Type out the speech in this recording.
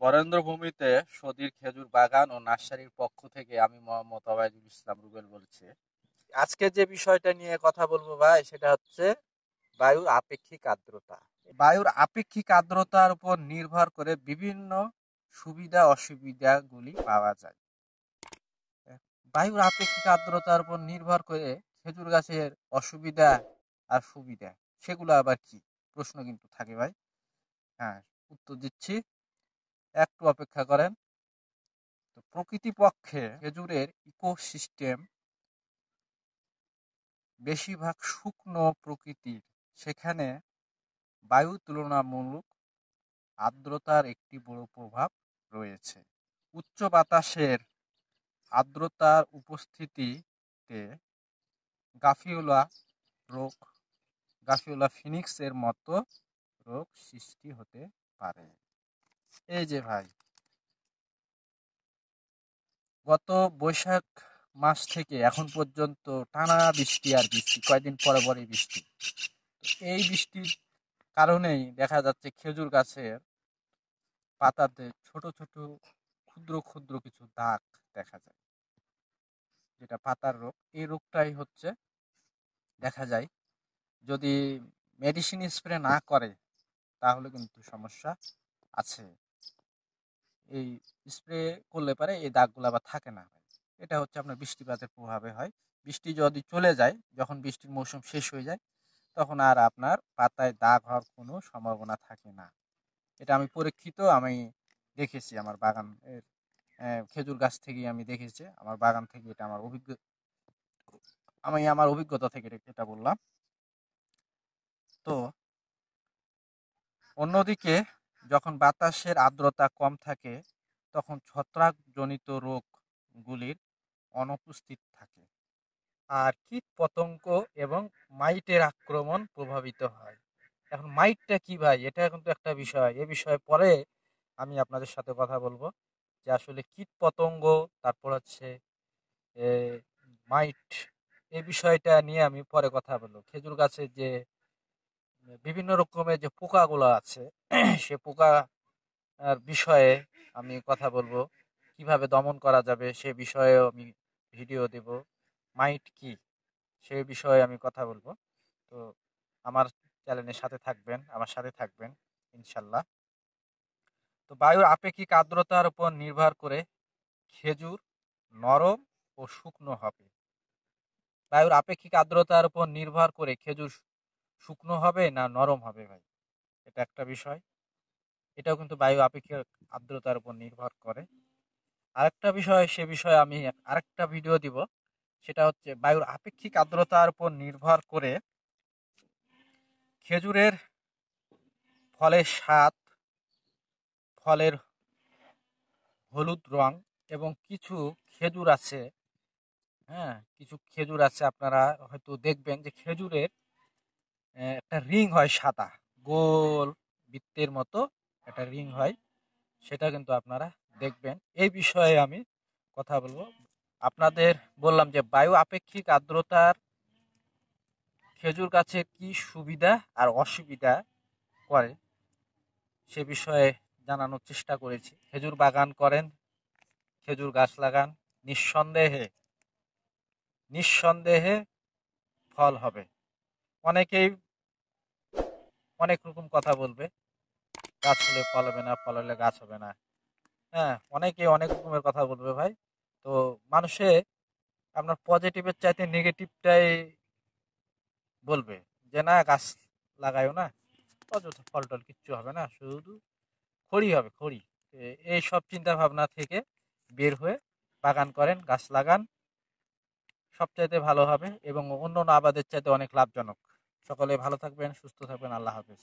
বরেন্দ্রভূমিতে সদির খেজুর বাগান ও নার্সারির পক্ষ থেকে আমি মোহাম্মদ ওবায়দুল ইসলাম রুবেল বলছি। আজকে যে বিষয়টা নিয়ে কথা বলবো ভাই, সেটা হচ্ছে বায়ুর আপেক্ষিক আর্দ্রতা। বায়ুর আপেক্ষিক আর্দ্রতার উপর নির্ভর করে বিভিন্ন সুবিধা অসুবিধাগুলি পাওয়া যায়। বায়ুর আপেক্ষিক আর্দ্রতার উপর নির্ভর করে খেজুর গাছের অসুবিধা আর সুবিধা, সেগুলো আবার কি প্রশ্ন কিন্তু থাকে ভাই। হ্যাঁ, উত্তর দিচ্ছি, একটু অপেক্ষা করেন। তো প্রকৃতিপক্ষে খেজুরের ইকোসিস্টেম বেশিরভাগ শুকনো প্রকৃতির, সেখানে বায়ু তুলনামূলক আর্দ্রতার একটি বড় প্রভাব রয়েছে। উচ্চ বাতাসের আর্দ্রতার উপস্থিতিতে গাফিওলা রোগ, গাফিওলা ফিনিক্স এর মতো রোগ সৃষ্টি হতে পারে। এই যে ভাই, গত বৈশাখ মাস থেকে এখন পর্যন্ত টানা বৃষ্টি আর বৃষ্টি, কয়েকদিন পরে পরে বৃষ্টি। এই বৃষ্টির কারণেই দেখা যাচ্ছে খেজুর গাছের পাতাতে ছোট ছোট ক্ষুদ্র ক্ষুদ্র কিছু দাগ দেখা যায়, যেটা পাতার রোগ। এই রোগটাই হচ্ছে দেখা যায় যদি মেডিসিন স্প্রে না করে, তাহলে কিন্তু সমস্যা আছে। এই স্প্রে করলে পারে এই দাগগুলো আবার থাকে না। এটা হচ্ছে আপনার বৃষ্টিপাতের প্রভাবে হয়। বৃষ্টি যদি চলে যায়, যখন বৃষ্টির মৌসুম শেষ হয়ে যায়, তখন আর আপনার পাতায় দাগ হওয়ার কোনো সম্ভাবনা থাকে না। এটা আমি পরীক্ষিত, আমি দেখেছি আমার বাগান এর খেজুর গাছ থেকেই আমি দেখেছি, আমার বাগান থেকে এটা আমি আমার অভিজ্ঞতা থেকে এটা বললাম। তো অন্যদিকে যখন বাতাসের আর্দ্রতা কম থাকে, তখন ছত্রাকজনিত রোগগুলির অনুপস্থিত থাকে, আর কীট পতঙ্গ এবং মাইটের আক্রমণ প্রভাবিত হয়। এখন মাইটটা কি ভাই, এটা কিন্তু একটা বিষয়, এ বিষয়ে পরে আমি আপনাদের সাথে কথা বলবো, যে আসলে কীট পতঙ্গ, তারপর হচ্ছে এ মাইট, এই বিষয়টা নিয়ে আমি পরে কথা বলবো। খেজুর গাছে যে বিভিন্ন রকমের যে পোকাগুলো আছে, সে পোকা আর বিষয়ে আমি কথা বলবো, কিভাবে দমন করা যাবে সে বিষয়েও আমি ভিডিও দেব। মাইট কি, সে বিষয়ে আমি কথা বলবো। তো আমার চ্যানেলের সাথে থাকবেন, আমার সাথে থাকবেন ইনশাল্লাহ। তো বায়ুর আপেক্ষিক আর্দ্রতার উপর নির্ভর করে খেজুর নরম ও শুকনো হবে। বায়ুর আপেক্ষিক আর্দ্রতার উপর নির্ভর করে খেজুর শুকনো হবে না নরম হবে ভাই, এটা একটা বিষয়। এটাও কিন্তু বায়ু আপেক্ষিক আর্দ্রতার উপর নির্ভর করে। আরেকটা বিষয়, সে বিষয়ে আমি আরেকটা ভিডিও দিব, সেটা হচ্ছে বায়ুর আপেক্ষিক আর্দ্রতার উপর নির্ভর করে খেজুরের ফলের স্বাদ, ফলের হলুদ রং, এবং কিছু খেজুর আছে, হ্যাঁ, কিছু খেজুর আছে আপনারা হয়তো দেখবেন যে খেজুরের একটা রিং হয় সাদা, গোল বৃত্তের মতো একটা রিং হয়, সেটা কিন্তু আপনারা দেখবেন। এই বিষয়ে আমি কথা বলবো। আপনাদের বললাম যে বায়ু আপেক্ষিক আর্দ্রতার খেজুর গাছের কি সুবিধা আর অসুবিধা করে, সে বিষয়ে জানানোর চেষ্টা করেছি। খেজুর বাগান করেন, খেজুর গাছ লাগান, নিঃসন্দেহে নিঃসন্দেহে ফল হবে। অনেকেই অনেক রকম কথা বলবে, গাছ হলে ফল হবে না, ফল হলে গাছ হবে না, হ্যাঁ, অনেকে অনেক রকমের কথা বলবে ভাই। তো মানুষে আপনার পজিটিভের চাইতে নেগেটিভটাই বলবে, যে না গাছ লাগায়ও না, অযথা ফল টল কিচ্ছু হবে না, শুধু খড়ি হবে খড়ি। এই সব চিন্তা ভাবনা থেকে বের হয়ে বাগান করেন, গাছ লাগান, সবচাইতে ভালো হবে এবং অন্য আবাদের চাইতে অনেক লাভজনক। সকলে ভালো থাকবেন, সুস্থ থাকবেন, আল্লাহ হাফেজ।